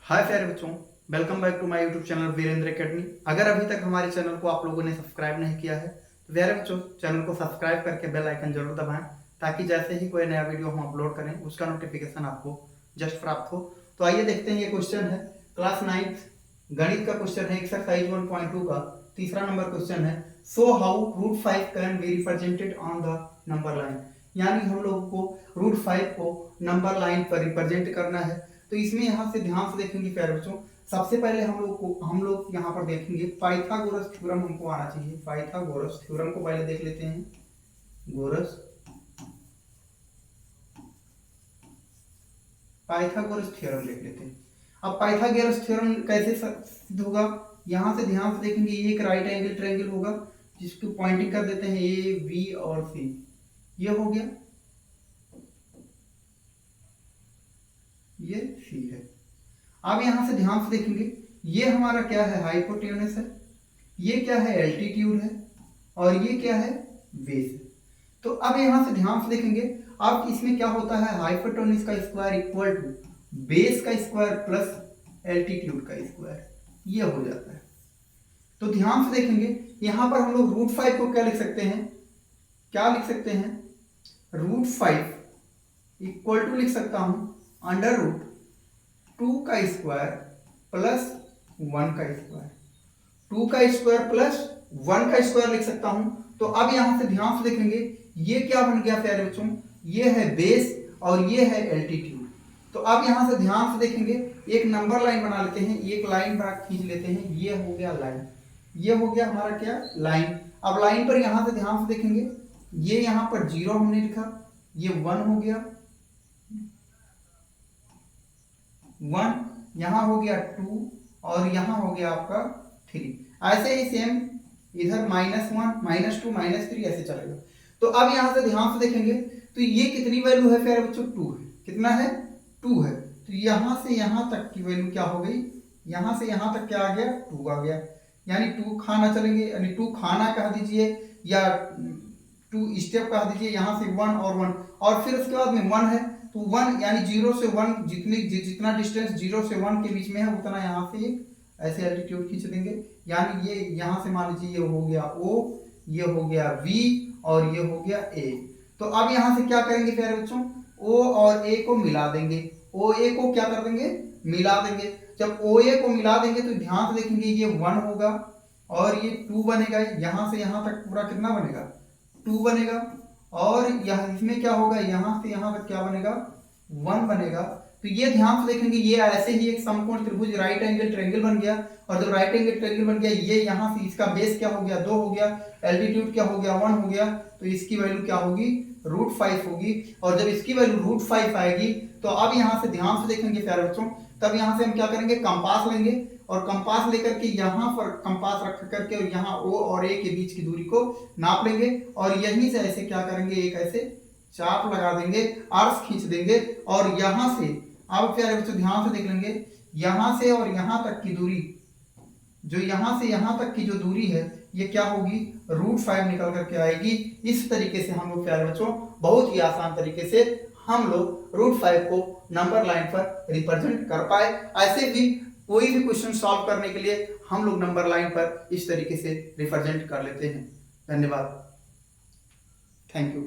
हाय प्यारे बच्चों, welcome back to my YouTube channel Virendra academy. अगर अभी तक हमारे चैनल को आप लोगों ने सब्सक्राइब नहीं किया है तो प्यारे बच्चों चैनल को सब्सक्राइब करके बेल आइकन जरूर दबाएं, ताकि जैसे ही कोई नया वीडियो हम अपलोड करें उसका नोटिफिकेशन आपको जस्ट प्राप्त हो। तो आइए देखते हैं, ये क्वेश्चन है क्लास 9th गणित का क्वेश्चन है, एक्सरसाइज 1.2 का तीसरा नंबर क्वेश्चन है। So how root 5 can be represented on the number line. यानी हम लोग को रूट 5 को नंबर लाइन पर रिप्रेजेंट करना है। तो इसमें यहाँ से ध्यान से देखेंगे प्यारे बच्चों, सबसे पहले हम लोग यहाँ पर देखेंगे पाइथागोरस थ्योरम हमको आना चाहिए। पाइथागोरस थ्योरम को पहले देख लेते हैं। पाइथागोरस थ्योरम देख लेते हैं। अब पाइथागोरस थ्योरम कैसे सिद्ध होगा, यहाँ से ध्यान से देखेंगे। ये एक राइट एंगल ट्रायंगल होगा जिसको पॉइंटिंग कर देते हैं ए बी और सी। ये हो गया, ये सी है। अब यहां से ध्यान से देखेंगे, ये हमारा क्या है, हाइपोटेन्यूस है। ये क्या है, एल्टीट्यूड है। और ये क्या है, बेस है। तो अब यहां से ध्यान से देखेंगे, अब इसमें क्या होता है, हाइपोटेन्यूस का स्क्वायर इक्वल टू बेस का स्क्वायर प्लस एल्टीट्यूड का स्क्वायर, ये हो जाता है। तो ध्यान से देखेंगे, यहां पर हम लोग रूट 5 को क्या लिख सकते हैं, क्या लिख सकते हैं, रूट 5 इक्वल टू लिख सकता हूं अंडर रूट 2 का स्क्वायर प्लस 1 का स्क्वायर। 2 का स्क्वायर प्लस 1 का स्क्वायर लिख सकता हूं। तो अब यहां से ध्यान से देखेंगे, ये क्या बन गया प्यारे बच्चों, ये है बेस और ये है एल्टीट्यूड। तो अब यहां से ध्यान से देखेंगे, एक नंबर लाइन बना लेते हैं, एक लाइन खींच लेते हैं। ये हो गया लाइन, ये हो गया हमारा क्या, लाइन। अब लाइन पर यहां से ध्यान से देखेंगे, ये यहां पर 0 हमने लिखा, ये 1 हो गया, 1 यहां हो गया 2 और यहां हो गया आपका 3। ऐसे ही सेम इधर -1 -2 -3 ऐसे चलेगा। तो अब यहां से ध्यान से देखेंगे, तो ये कितनी वैल्यू है प्यारे बच्चों, 2 है। कितना है, 2 है। तो यहां से यहां तक की वैल्यू क्या हो गई, यहां से यहां तक क्या आ गया, 2 आ गया। यानी 2 खाना चलेंगे, यानी 2 खाना कह दीजिए या 2 स्टेप कह दीजिए। यहां से 1 और 1 और फिर उसके बाद में 1 है, तो 1 यानी 0 से 1 जितना डिस्टेंस 0 से 1 के बीच में है उतना यहाँ से ऐसे एल्टीट्यूड खींच देंगे। यानी ये यहाँ से मान लीजिए, ये हो गया O, ये हो गया V और ये हो गया A। तो अब यहाँ से क्या करेंगे प्यारे बच्चों, O और A को मिला देंगे। OA को क्या कर देंगे, मिला देंगे। जब OA को मिला देंगे तो ध्यान से देखेंगे, ये 1 होगा और ये 2 बनेगा। यहाँ से यहाँ तक पूरा कितना बनेगा, 2 बनेगा। और यहाँ इसमें क्या होगा, यहाँ से यहाँ तक क्या बनेगा, 1 बनेगा। तो ये ध्यान से देखेंगे, ये ऐसे ही एक समकोण त्रिभुज राइट एंगल ट्रायंगल बन गया। और जब राइट एंगल ट्रायंगल बन गया, ये यहाँ से इसका बेस क्या हो गया, 2 हो गया, एल्टीट्यूड क्या हो गया, 1 हो गया। तो इसकी वैल्यू क्या होगी, रूट 5 होगी। और जब इसकी वैल्यू रूट 5 आएगी, तो अब यहाँ से ध्यान से देखेंगे प्यारे बच्चों, तब यहाँ से हम क्या करेंगे, कंपास लेंगे और कंपास लेकर के यहाँ पर कंपास रख करके और यहाँ O और A के बीच की दूरी को नाप लेंगे। और यहीं से ऐसे क्या करेंगे, एक ऐसे चाप लगा देंगे, आर्स खींच देंगे। और यहाँ से अब प्यारे बच्चों ध्यान से देख लेंगे, यहाँ से और यहाँ तक की दूरी, जो यहाँ से यहाँ तक की जो दूरी है, ये क्या होगी, रूट 5 निकल करके आएगी। इस तरीके से हम लोग प्यारे बच्चों बहुत ही आसान तरीके से हम लोग रूट 5 को नंबर लाइन पर रिप्रेजेंट कर पाए। ऐसे भी कोई भी क्वेश्चन सॉल्व करने के लिए हम लोग नंबर लाइन पर इस तरीके से रिप्रेजेंट कर लेते हैं। धन्यवाद, थैंक यू।